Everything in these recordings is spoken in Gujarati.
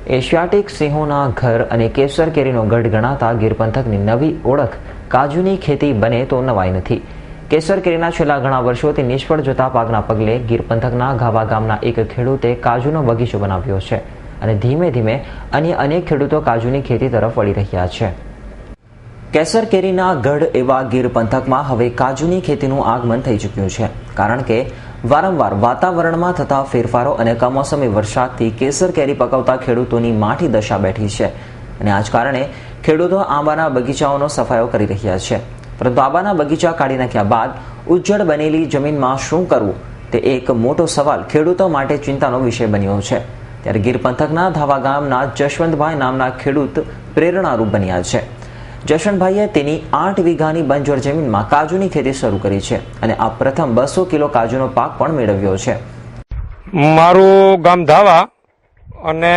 એશિયાટિક સિંહોના ઘર અને કેસર કેરીનો ગઢ ગણાતા ગીર પંથકની નવી ઓળખ કાજુની ખેતી બને તો નવાઈ નથી. કેસર કેરીના છેલ્લા ઘણા વર્ષોથી નિષ્ફળ જતા પાકના પગલે ગીર પંથકના ઘાવા ગામના એક ખેડૂતે કાજુનો બગીચો બનાવ્યો છે અને ધીમે ધીમે અન્ય અનેક ખેડૂતો કાજુની ખેતી તરફ વળી રહ્યા છે. કેસર કેરીના ગઢ એવા ગીર પંથકમાં હવે કાજુની ખેતીનું આગમન થઈ ચૂક્યું છે, કારણ કે વારંવાર વાતાવરણમાં થતા ફેરફારો અને કમોસમી વરસાદથી કેસર કેરી પકવતા ખેડૂતોની માઠી દશા બેઠી છે અને આ જ કારણે ખેડૂતો આંબાના બગીચાઓનો સફાયો કરી રહ્યા છે. પરંતુ આંબાના બગીચા કાઢી નાખ્યા બાદ ઉજ્જડ બનેલી જમીનમાં શું કરવું તે એક મોટો સવાલ ખેડૂતો માટે ચિંતાનો વિષય બન્યો છે. ત્યારે ગીર પંથકના ધાવા ગામના જશવંતભાઈ નામના ખેડૂત પ્રેરણારૂપ બન્યા છે. જશવંતભાઈએ તેની 8 વીઘાની બંજર જમીનમાં કાજુની ખેતી શરૂ કરી છે અને આ પ્રથમ 200 કિલો કાજુનો પાક પણ મેળવ્યો છે. મારું ગામ ધાવા અને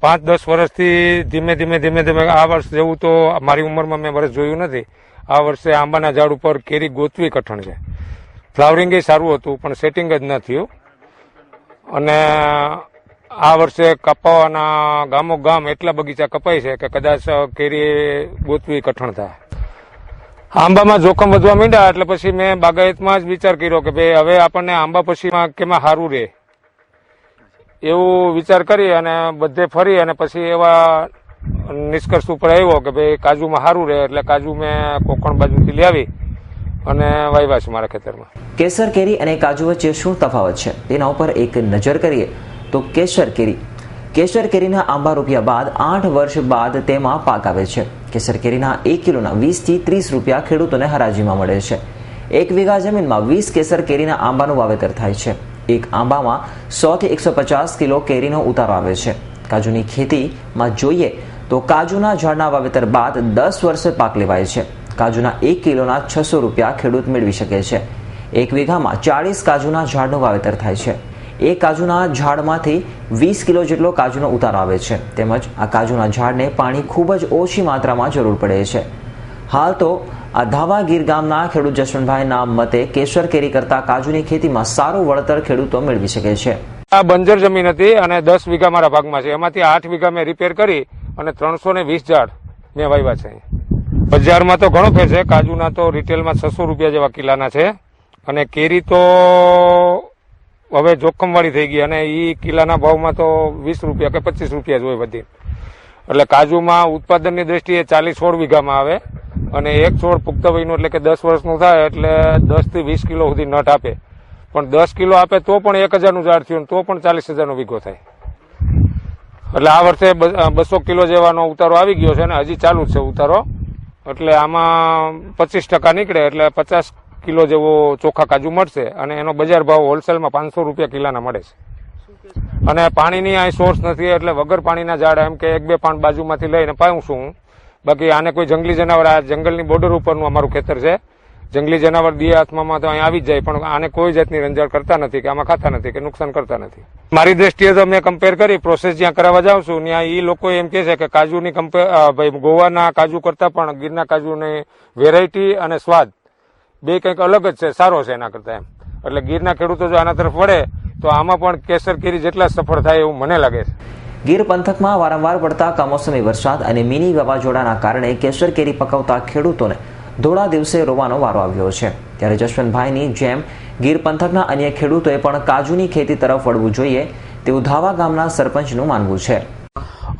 5-10 વર્ષથી ધીમે ધીમે આ વર્ષ જેવું તો મારી ઉંમરમાં મેં વર્ષ જોયું નથી. આ વર્ષે આંબાના ઝાડ ઉપર કેરી ગોતવી કઠણ છે. ફ્લાવરિંગ સારું હતું પણ સેટિંગ જ ન થયું અને આ વર્ષે કપાવાના ગામો ગામ એટલા બગીચા કપાય છે કે કદાચ કેરી ગોતવી કઠણ થાય. આંબામાં જોખમ વધવા માંડ્યા એટલે પછી મેં બાગાયતમાં જ વિચાર કર્યો કે ભાઈ હવે આપણને આંબા પછીમાં કેમાં સારું રહે એવું વિચાર કરી અને બધે ફરી અને પછી એવા નિષ્કર્ષ ઉપર આવ્યો કે ભાઈ કાજુમાં સારું રહે એટલે કાજુ મેં કોકણ બાજુથી લઈ આવી અને વાવ્યા છે મારા ખેતરમાં. કેસર કેરી અને કાજુ વચ્ચે શું તફાવત છે તેના ઉપર એક નજર કરીએ તો કેસર કેરીના આંબા રોપ્યા બાદ 8 વર્ષ બાદ તેમાં પાક આવે છે. કેસર કેરીના 1 કિલોના 20 થી 30 રૂપિયા ખેડૂતોને હરાજીમાં મળે છે. 1 વીઘા જમીનમાં 20 કેસર કેરીના આંબાનું વાવેતર થાય છે. એક આંબામાં 100 થી 150 કિલો કેરીનો ઉતારો આવે છે. કાજુની ખેતીમાં જોઈએ તો કાજુના ઝાડના વાવેતર બાદ 10 વર્ષે પાક લેવાય છે. કાજુના 1 કિલોના 600 રૂપિયા ખેડૂત મેળવી શકે છે. 1 વીઘામાં 40 કાજુના ઝાડનું વાવેતર થાય છે. એક કાજુના ઝાડમાંથી 20 કિલો જેટલો કાજુનો ઉતારો આવે છે. તેમજ આ કાજુના ઝાડને પાણી ખૂબ જ ઓછી માત્રામાં જરૂર પડે છે. હાલ તો આ ધાવા ગીર ગામના ખેડૂત જશવંતભાઈના મતે કેસર કેરી કરતા કાજુની ખેતીમાં સારું વળતર ખેડૂતો મેળવી શકે છે. આ બંજર જમીન હતી અને 10 વીઘા મારા ભાગમાં છે. એમાંથી 8 વીઘા મેં રિપેર કરી અને 320 ઝાડ મેં વાવ્યા છે. બજારમાં તો ઘણો ફેર છે. કાજુના તો રિટેલમાં 600 રૂપિયા જેવા કિલાના છે અને કેરી તો હવે જોખમવાળી થઈ ગઈ અને એ કિલ્લાના ભાવમાં તો 20 રૂપિયા કે 25 રૂપિયા જ હોય બધી. એટલે કાજુમાં ઉત્પાદનની દ્રષ્ટિએ 40 વીઘામાં આવે અને એક છોડ પુખ્ત વયનું એટલે કે 10 વર્ષનું થાય એટલે 10 થી 20 કિલો સુધી નટ આપે. પણ 10 કિલો આપે તો પણ 1000નું ઝાડ થયું તો પણ 40,000નો વીઘો થાય. એટલે આ વર્ષે 200 કિલો જેવાનો ઉતારો આવી ગયો છે અને હજી ચાલુ જ છે ઉતારો. એટલે આમાં 25% નીકળે એટલે 50 કિલો જેવો ચોખ્ખા કાજુ મળશે અને એનો બજાર ભાવ હોલસેલમાં 500 રૂપિયા કિલાના મળે છે. અને પાણીની અહીં સોર્સ નથી એટલે વગર પાણીના ઝાડ એમ કે 1-2 પાન બાજુમાંથી લઈને પાઉં છું. બાકી આને કોઈ જંગલી જનાવર, આ જંગલની બોર્ડર ઉપરનું અમારું ખેતર છે. જંગલી જનાવર દી હાથમાં તો અહીં આવી જ જાય પણ આને કોઈ જાતની રંજાડ કરતા નથી કે આમાં ખાતા નથી કે નુકસાન કરતા નથી. મારી દ્રષ્ટિએ તો મેં કમ્પેર કરી પ્રોસેસ જ્યાં કરાવવા જાઉં છું ત્યાં એ લોકો એમ કે છે કે કાજુની ભાઈ ગોવાના કાજુ કરતા પણ ગીરના કાજુની વેરાયટી અને સ્વાદ બે કંઈક અલગ જ છે, સારો છે એના કરતા એમ. એટલે ગીરના ખેડૂતો જો આના તરફ વળે તો આમાં પણ કેસર કેરી જેટલા સફળ થાય એવું મને લાગે છે. ગીર પંથકમાં વારંવાર પડતા કમોસમી વરસાદ અને મિની વાવાઝોડાના કારણે કેસર કેરી પકવતા ખેડૂતોને ધોળા દિવસે રોવાનો વારો આવ્યો છે. ત્યારે જશવંતભાઈની જેમ ગીર પંથકના અન્ય ખેડૂતોએ પણ કાજુની ખેતી તરફ વળવું જોઈએ તેવું ધાવા ગામના સરપંચનું માનવું છે.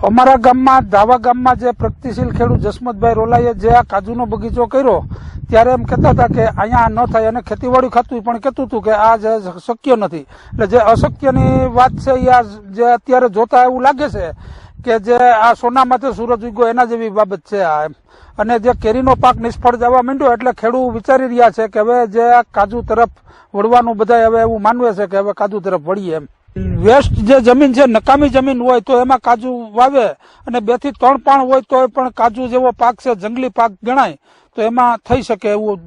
અમારા ગામમાં ધાવા ગામમાં જે પ્રગતિશીલ ખેડૂત જશવંતભાઈ રોલાએ જે આ કાજુનો બગીચો કર્યો ત્યારે એમ કહેતા હતા કે અહીંયા ન થાય અને ખેતીવાડી ખાતું પણ કહેતું હતું કે આ જે શક્ય નથી. એટલે જે અશક્યની વાત છે એ જે અત્યારે જોતા એવું લાગે છે કે જે આ સોનામાંથી સૂરજ ઉગ્યો એના જેવી બાબત છે આ એમ. અને જે કેરીનો પાક નિષ્ફળ જવા માંડ્યો એટલે ખેડૂત વિચારી રહ્યા છે કે હવે જે આ કાજુ તરફ વળવાનું બધા હવે એવું માનવે છે કે હવે કાજુ તરફ વળીએ એમ. વેસ્ટ જે જમીન છે, નકામી જમીન હોય તો એમાં કાજુ વાવે અને 2 થી 3 પાણ હોય તો પણ કાજુ જેવો પાક છે, જંગલી પાક ગણાય તો એમાં થઈ શકે એવું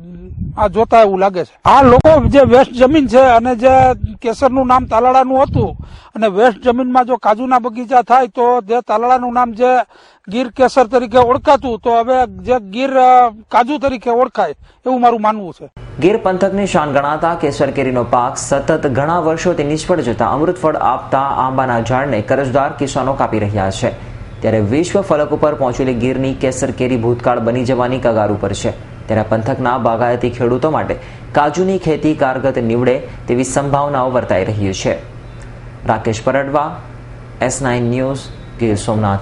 આ જોતા એવું લાગે છે. આ લોકો જે વેસ્ટ જમીન છે અને જે કેસરનું નામ તાલાળાનું હતું અને વેસ્ટ જમીનમાં જો કાજુના બગીચા થાય તો જે તાલાળાનું નામ જે ગીર કેસર તરીકે ઓળખાતું તો હવે જે ગીર કાજુ તરીકે ઓળખાય એવું મારું માનવું છે. ગીર પંથકની શાન ગણાતા કેસર કેરીનો પાક સતત ઘણા વર્ષોથી નિષ્ફળ જતા અમૃતફળ આપતા આંબાના ઝાડને કરજદાર કિસાનો કાપી રહ્યા છે. ત્યારે વિશ્વ ફલક ઉપર પહોંચેલી ગીરની કેસર કેરી ભૂતકાળ બની જવાની કગાર ઉપર છે. ત્યારે પંથકના બાગાયતી ખેડૂતો માટે કાજુની ખેતી કારગત નીવડે તેવી સંભાવનાઓ વર્તાઈ રહી છે. Rakesh Pardava, S9 news, Gir Somnath.